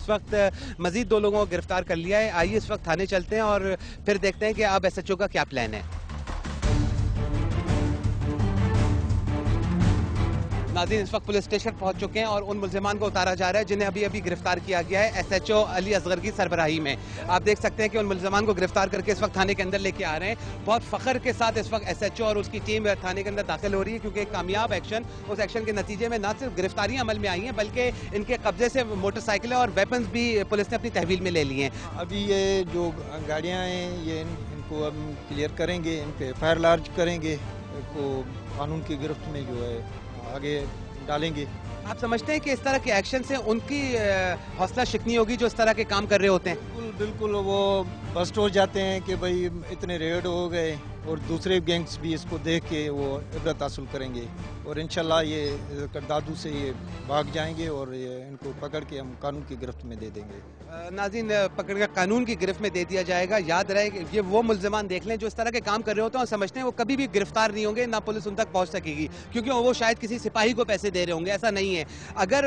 इस वक्त मजीद 2 लोगों को गिरफ्तार कर लिया है। आइए इस वक्त थाने चलते हैं और फिर देखते हैं कि अब SHO का क्या प्लान है। नाज़रीन, इस वक्त पुलिस स्टेशन पहुंच चुके हैं और उन मुल्जिमान को उतारा जा रहा है जिन्हें अभी अभी गिरफ्तार किया गया है SHO अली असगर की सरबराही में। आप देख सकते हैं कि उन मुल्जिमान को गिरफ्तार करके इस वक्त थाने के अंदर लेके आ रहे हैं। बहुत फख्र के साथ इस वक्त SHO और उसकी टीम थाने के अंदर दाखिल हो रही है, क्योंकि एक कामयाब एक्शन, उस एक्शन के नतीजे में न सिर्फ गिरफ्तारियां अमल में आई हैं बल्कि इनके कब्जे से मोटरसाइकिलें और वेपन्स भी पुलिस ने अपनी तहवील में ले लिए हैं। अभी ये जो गाड़ियाँ हैं ये इनको अब क्लियर करेंगे, इन पे FIR लार्ज करेंगे, इनको कानून की गिरफ्त में जो है आगे डालेंगे। आप समझते हैं कि इस तरह के एक्शन से उनकी हौसला शिकनी होगी जो इस तरह के काम कर रहे होते हैं? बिल्कुल बिल्कुल, वो बस्ट हो जाते हैं कि भाई इतने रेड हो गए, और दूसरे गैंग्स भी इसको देख के वो इबरत हासिल करेंगे और इंशाल्लाह ये करदादू से ये भाग जाएंगे और ये इनको पकड़ के हम कानून की गिरफ्त में दे देंगे। नाज़रीन, पकड़ कर कानून की गिरफ्त में दे दिया जाएगा। याद रहे कि ये वो मुल्जिमान देख लें जो इस तरह के काम कर रहे होते हैं और समझते हैं वो कभी भी गिरफ्तार नहीं होंगे, ना पुलिस उन तक पहुंच सकेगी, क्योंकि वो शायद किसी सिपाही को पैसे दे रहे होंगे। ऐसा नहीं है। अगर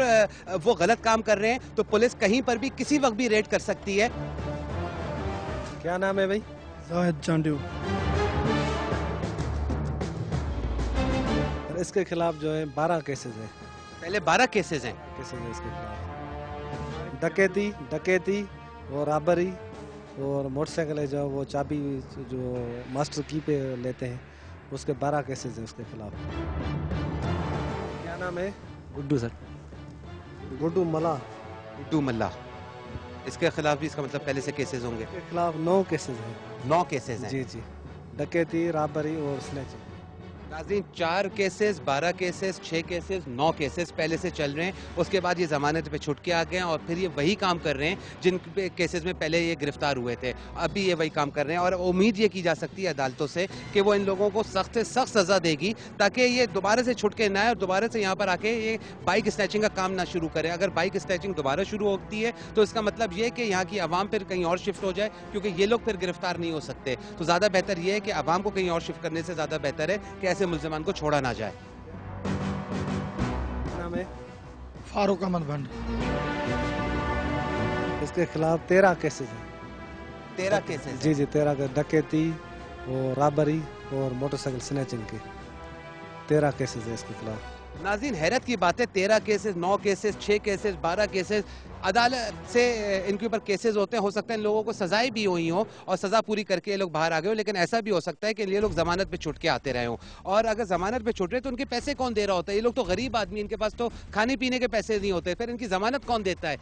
वो गलत काम कर रहे हैं तो पुलिस कहीं पर भी किसी वक्त भी रेड कर सकती है। क्या नाम है भाई? जाहिद चांडू। इसके खिलाफ जो है 12 केसेस हैं। पहले 12 केसेस हैं। केसेस हैं इसके खिलाफ। डकैती और रॉबरी और मोटरसाइकिल है जो वो चाबी जो मास्टर की पे लेते हैं, उसके 12 केसेस हैं उसके खिलाफ। क्या नाम है? गुड्डू सर। गुड्डू मला। गुड्डू मल्ला। इसके खिलाफ भी इसका मतलब पहले से केसेस होंगे? इसके खिलाफ 9 केसेस हैं। 9 केसेस हैं? जी जी, डकैती, रॉबरी और स्नैचिंग। नाज़रीन, 4 केसेस, 12 केसेस, 6 केसेस, 9 केसेस पहले से चल रहे हैं। उसके बाद ये जमानत पे छुट के आ गए हैं और फिर ये वही काम कर रहे हैं जिन केसेस में पहले ये गिरफ्तार हुए थे। अभी ये वही काम कर रहे हैं और उम्मीद ये की जा सकती है अदालतों से कि वो इन लोगों को सख्त से सख्त सज़ा देगी, ताकि ये दोबारा से छुट के ना आए और दोबारा से यहाँ पर आके ये बाइक स्नैचिंग का काम ना शुरू करें। अगर बाइक स्नैचिंग दोबारा शुरू होती है तो इसका मतलब ये है कि यहाँ की आवाम फिर कहीं और शिफ्ट हो जाए, क्योंकि ये लोग फिर गिरफ्तार नहीं हो सकते। तो ज़्यादा बेहतर ये है कि आवाम को कहीं और शिफ्ट करने से ज़्यादा बेहतर है कि ऐसे मुल्जिमान को छोड़ा ना जाए। नाम है? फारूक अहमद भंड। इसके खिलाफ 13 केसेस हैं। 13 केसेस? जी जी, 13 का डकैती और रॉबरी और मोटरसाइकिल स्नैचिंग के 13 केसेस है इसके खिलाफ। नाज़रीन, हैरत की बात है, 13 केसेस, 9 केसेस, 6 केसेस, 12 केसेस, अदालत से इनके ऊपर केसेस होते हैं। हो सकता है इन लोगों को सजाएं भी हुई हो और सज़ा पूरी करके ये लोग बाहर आ गए हो, लेकिन ऐसा भी हो सकता है कि ये लोग जमानत पे छुट के आते रहे हों। और अगर जमानत पे छुट रहे तो उनके पैसे कौन दे रहा होता है? ये लोग तो गरीब आदमी, इनके पास तो खाने पीने के पैसे नहीं होते, फिर इनकी जमानत कौन देता है?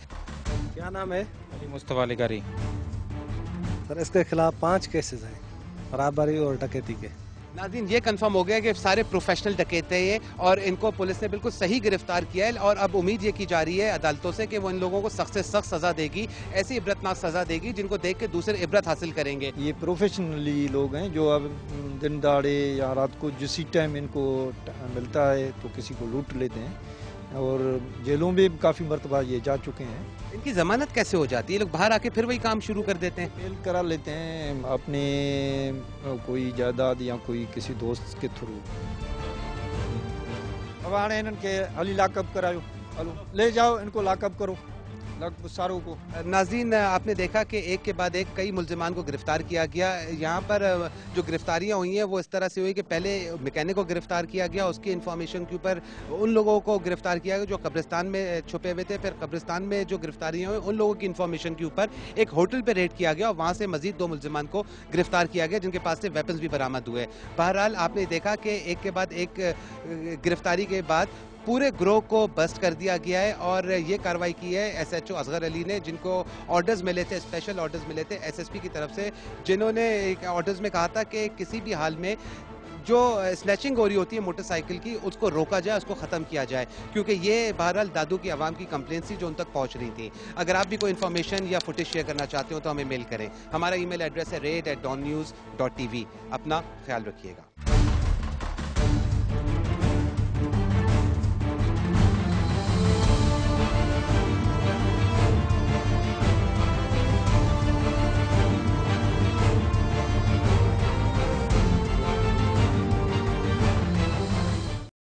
क्या नाम है? अली मुस्तफा लिगारी। सर, इसके खिलाफ 5 केसेस हैं, रॉबरी और डकैती के। नाज़रीन, ये कंफर्म हो गया कि सारे प्रोफेशनल डकैत हैं ये, और इनको पुलिस ने बिल्कुल सही गिरफ्तार किया है। और अब उम्मीद ये की जा रही है अदालतों से कि वो इन लोगों को सख्त से सख्त सज़ा देगी, ऐसी इबरतनाक सज़ा देगी जिनको देख के दूसरे इबरत हासिल करेंगे। ये प्रोफेशनली लोग हैं जो अब दिन दहाड़े या रात को जिस टाइम इनको मिलता है तो किसी को लूट लेते हैं, और जेलों में काफ़ी मरतबा ये जा चुके हैं। इनकी जमानत कैसे हो जाती है? ये लोग बाहर आके फिर वही काम शुरू कर देते हैं? बेल करा लेते हैं अपने कोई जायदाद या कोई किसी दोस्त के थ्रू। अब आने इनके अली लाकअप कराओ, ले जाओ इनको लाकअप करो सारों को। नाज़रीन, आपने देखा कि एक के बाद एक कई मुल्जिमान को गिरफ्तार किया गया। यहाँ पर जो गिरफ्तारियाँ हुई हैं वो इस तरह से हुई कि पहले मैकेनिक को गिरफ्तार किया गया, उसकी इन्फॉर्मेशन के ऊपर उन लोगों को गिरफ्तार किया गया जो कब्रिस्तान में छुपे हुए थे। फिर कब्रिस्तान में जो गिरफ्तारियाँ हुई उन लोगों की इन्फॉर्मेशन के ऊपर एक होटल पर रेड किया गया और वहाँ से मजीद 2 मुल्जिमान को गिरफ्तार किया गया जिनके पास से वेपन्स भी बरामद हुए। बहरहाल आपने देखा कि एक के बाद एक गिरफ्तारी के बाद पूरे ग्रोह को बस्ट कर दिया गया है और ये कार्रवाई की है SHO असगर अली ने, जिनको ऑर्डर्स मिले थे, स्पेशल ऑर्डर्स मिले थे SSP की तरफ से, जिन्होंने ऑर्डर्स में कहा था कि किसी भी हाल में जो स्नैचिंग हो रही होती है मोटरसाइकिल की उसको रोका जाए, उसको ख़त्म किया जाए, क्योंकि ये बहरहाल दादू की आवाम की कंप्लेंट्स थी जो उन तक पहुंच रही थी। अगर आप भी कोई इन्फॉर्मेशन या फुटेज शेयर करना चाहते हो तो हमें मेल करें। हमारा email एड्रेस है raid@dawnnews.tv। अपना ख्याल रखिएगा।